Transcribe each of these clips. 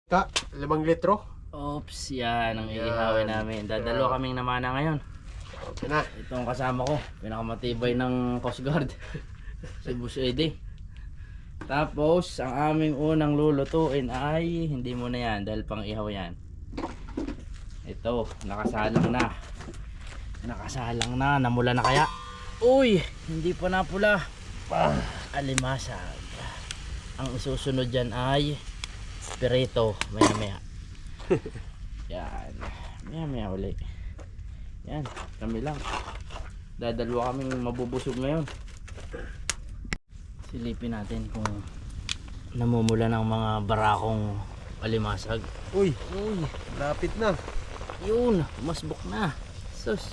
5 litro. Oops, yan ang iihawin namin. Dadalawa kaming namana ngayon. Okay na. Itong kasama ko, pinakamatibay ng Coast Guard. Si Boss Eddie. Tapos, ang aming unang lulutuin ay hindi muna yan dahil pang ihaw yan. Ito, nakasalang na. Nakasalang na, namula na kaya? Uy, hindi pa napula. Alimasag. Ang isusunod dyan ay pirito, maya maya. Yan, maya maya uli. Yan, kami lang. Dadalwa kaming mabubusog ngayon. Silipin natin kung namumula ng mga barakong alimasag. Uy, Uy, lapit na. yun, masbok na. Sus,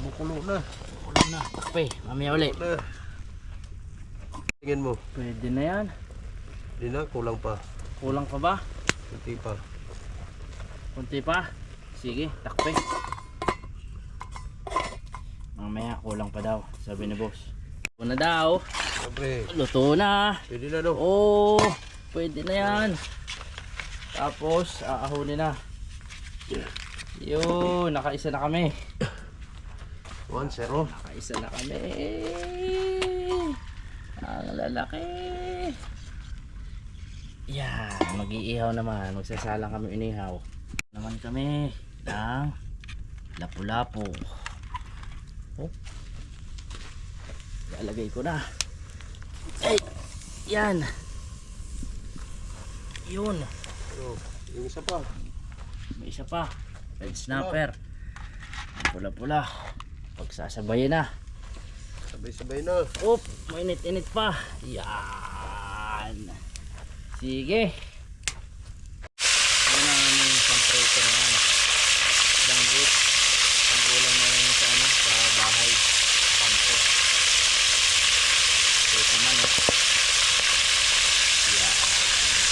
Bukulo na. ulo na. Takpe, mamaya uli. Na. Tingin mo. Pwede na yan. Hindi na, kulang pa. Kulang pa ba? Kunti pa. Kunti pa? Sige, takpe. Mamaya, kulang pa daw, sabi ni boss. Luto na daw. Siyempre, Luto na. pwede na no. Oh, pwede na yan. Tapos, aahunin na. Yun, nakaisa na kami. 1-0. Nakaisa na kami. Ang lalaki. Yan, mag-iihaw naman. Magsasalang kami inihaw. Naman kami ng lapu-lapu. Oh. Lalagay ko na. Ay, yan. Yun. Oh, yung isa pa. May isa pa. Red snapper. Pula-pula. Pagsasabayin na. Sabay-sabay na. Oop, mainit-init pa. Yan. Sige. Yan ang aming pamprito naman. Danggit. Panggulang na yun sa, ano, sa bahay. Pampo. Ito naman eh. Yan.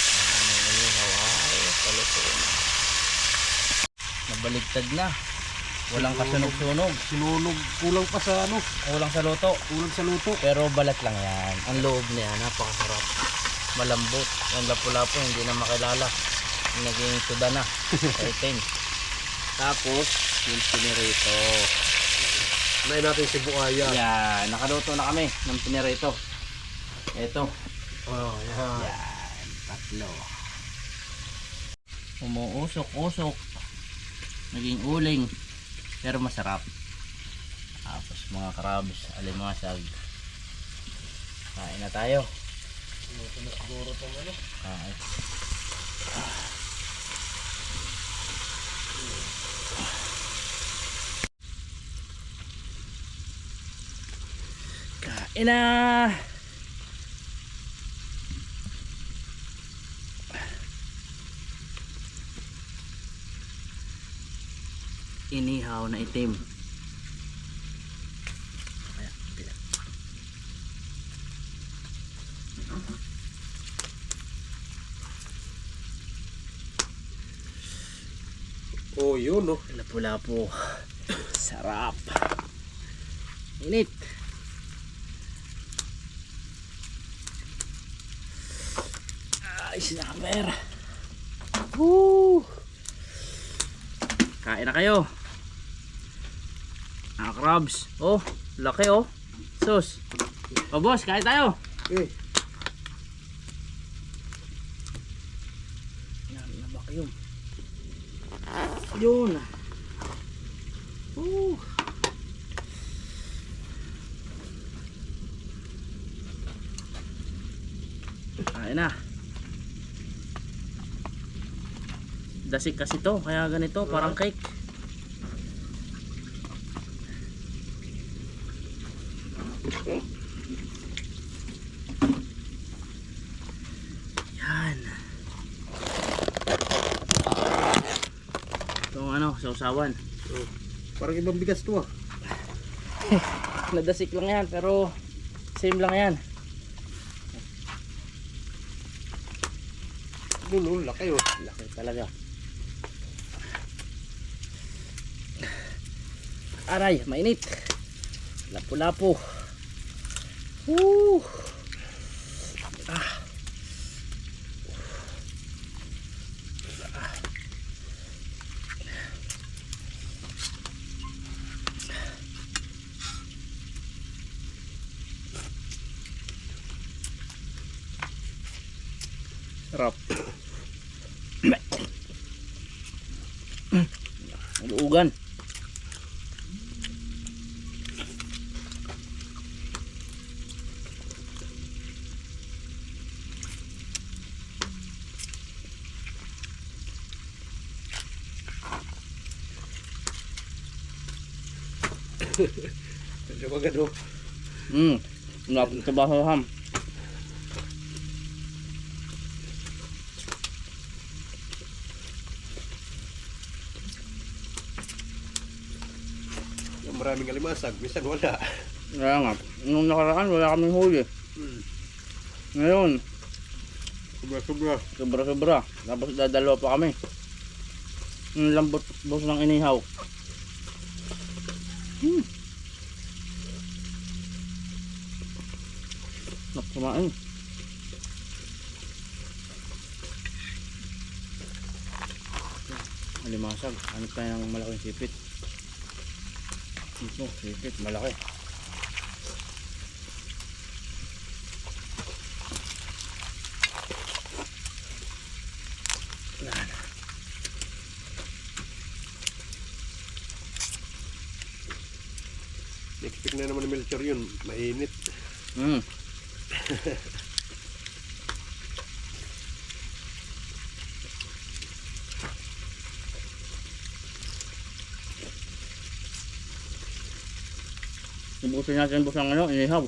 Ang aming hawaii. Paluto na. Nabaligtad na. Walang kasunog-sunog. Sinunog. Kulang pa sa ano. Kulang sa luto. Kulang sa luto. Pero balat lang yan. Ang loob niya, napakasarap. Malambot. Yung lapu-lapu, hindi na makilala. Naging tuda na. Certain. Tapos, yung pinirito. Unahin natin si Buaya. Yan. Nakaluto na kami ng pinirito. Ito. Oh, yan. Yan. Tatlo. Umuusok-usok. Naging uling. Pero masarap. Tapos mga crabs, alimasag. Kain na tayo. Siguro itong ano. Kain. Kain na. Inihaw na itim. Oh, yun no. Lapu-lapu. Sarap. Init. Ay, snapper. Woo! Kain na kayo. Crabs. Oh, laki oh. Sus. Oh, boss, kain tayo. Okay. Yan, nabakyum. Yun. Kain na. Dasik kasi to, kaya ganito, parang cake. Yan. Itong ano, sausawan. Oh, parang ibang bigas to ah. Nadasik lang yan, pero same lang yan. Lulul, laki oh. Laki talaga. Aray, mainit. Lapu-lapu. Woo! Ah. Sarap. Mag-uugan. Medyo magano. Lapit sa bahaham. Maraming alimasag, minsan wala. Kaya nga, nung nakaraan wala kaming huli. Ngayon, Sobra-sobra. sobra-sobra. Tapos dadalawa pa kami. Ang lambot boss ng inihaw. Kumain. Alimasag. Hanap tayo ng malaking sipit. Ito, sipit. Malaki. Expect na naman ni Melchor yun. Mainit. Ibusin natin boss ang ano, inihaw.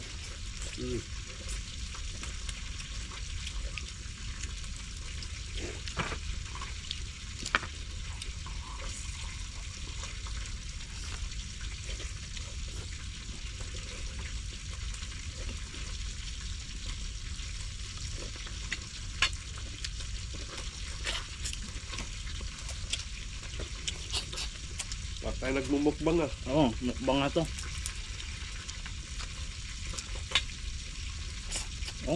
Baka tayo nagmumukbang ah. Oo, mukbang nga to. Oh.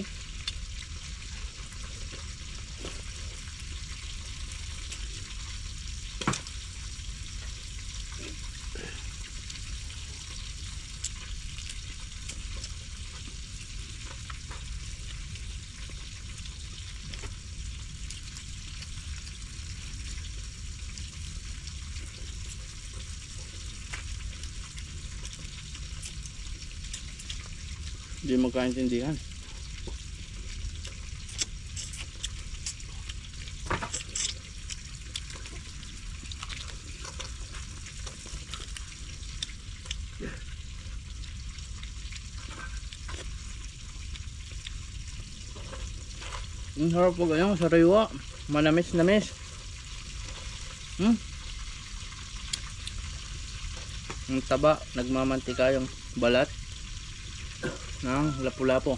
Hindi magkaintindihan. Ang sarap po ganyan, sariwa. Manamis-namis. Ang taba, nagmamantika yung balat ng lapu-lapo.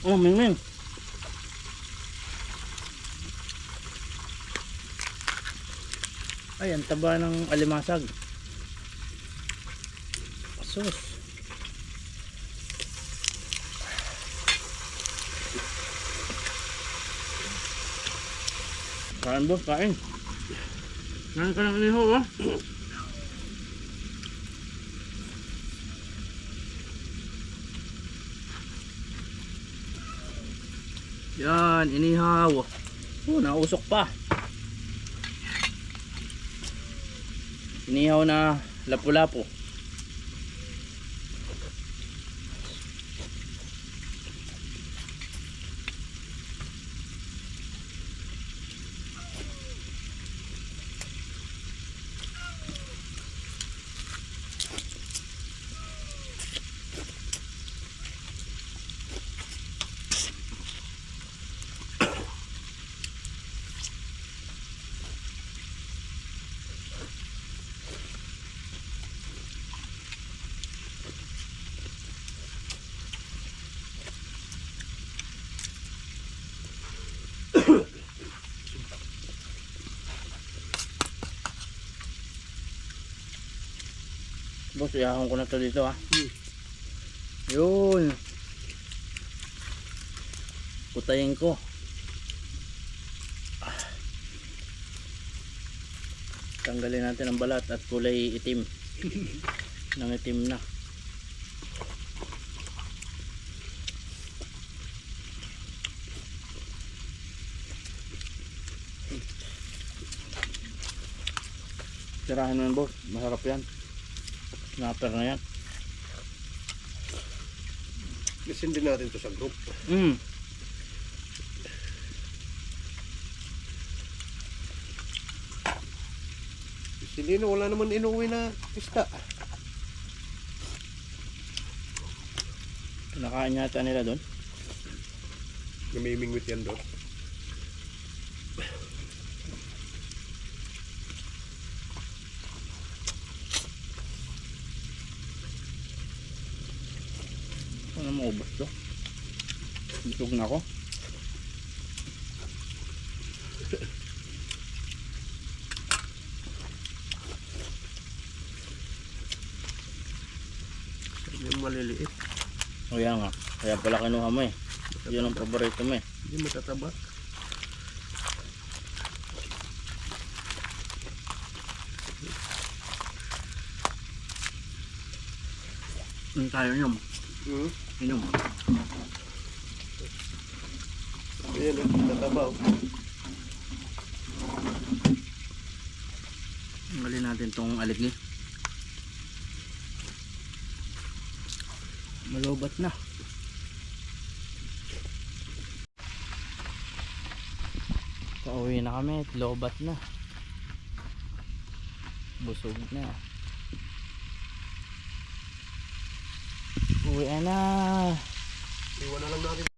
Oh, mingming. Ay, ang taba ng alimasag. Sus. Kain boss, kain. Kain ka ng inihaw, oh. Yan, inihaw. Nausok pa. Inihaw na lapu-lapu. Boss, ihahon ko na to dito ha. Yun. Putayin ko. Tanggalin natin ang balat at kulay itim. Nang itim na. Sirahin mo yan, boss. Masarap yan. Snapper na yan. Lisin din natin to sa group. Mm. Hindi na, wala naman inuwi na pista. Nakain yata nila doon. Namimingwit yan doon. Ano maubos to? Busog na ako. Yung maliliit. O yan nga. Kaya pala kinuha mo eh. Yun ang paborito mo eh. Hindi matataba. Ano tayo inom? Hmm? Inom. Ayan, matataba. Tanggalin natin tong aligli. Malubat na. Pauwi na kami at lobat na. Busog na. Uwi na. Iwan na lang natin.